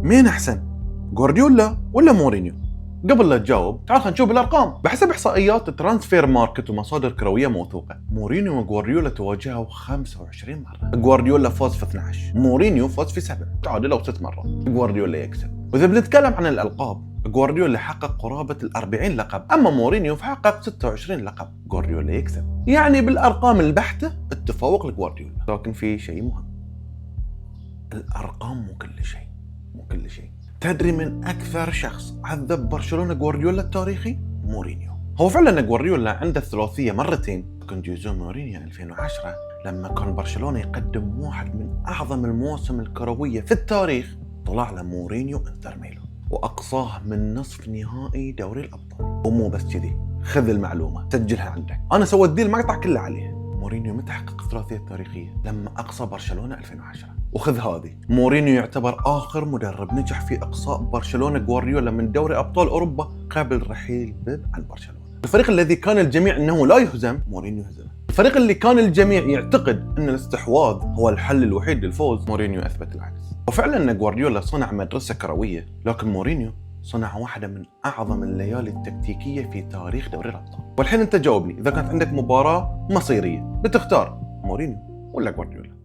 مين أحسن؟ جوارديولا ولا مورينيو؟ قبل لا تجاوب تعال خلينا نشوف الأرقام. بحسب إحصائيات ترانسفير ماركت ومصادر كروية موثوقة، مورينيو وجوارديولا تواجهوا 25 مرة. جوارديولا فاز في 12، مورينيو فاز في 7، تعادلوا 6 مرات. جوارديولا يكسب. وإذا بنتكلم عن الألقاب، جوارديولا حقق قرابة 40 لقب، أما مورينيو فحقق 26 لقب. جوارديولا يكسب. يعني بالأرقام البحتة التفوق لجوارديولا. لكن في شيء مهم، الأرقام مو كل شيء، مو كل شيء. تدري من أكثر شخص عذب برشلونة جوارديولا التاريخي؟ مورينيو. هو فعلا جوارديولا عنده الثلاثية مرتين، لكن جوزيه مورينيو 2010 لما كان برشلونة يقدم واحد من أعظم المواسم الكروية في التاريخ، طلع له مورينيو انتر ميلان وأقصاه من نصف نهائي دوري الأبطال. ومو بس كذي، خذ المعلومة سجلها عندك، أنا سويت دي المقطع كله عليه. مورينيو متى حقق الثلاثية التاريخية؟ لما أقصى برشلونة 2010. وخذ هذه، مورينيو يعتبر آخر مدرب نجح في إقصاء برشلونة جوارديولا من دوري أبطال أوروبا قبل رحيل بيب عن برشلونة. الفريق الذي كان الجميع أنه لا يهزم، مورينيو هزمه. الفريق اللي كان الجميع يعتقد أن الاستحواذ هو الحل الوحيد للفوز، مورينيو أثبت العكس. وفعلا أن جوارديولا صنع مدرسة كروية، لكن مورينيو صنع واحدة من أعظم الليالي التكتيكية في تاريخ دوري الأبطال. والحين أنت جاوبني، إذا كانت عندك مباراة مصيرية بتختار مورينيو ولا جوارديولا؟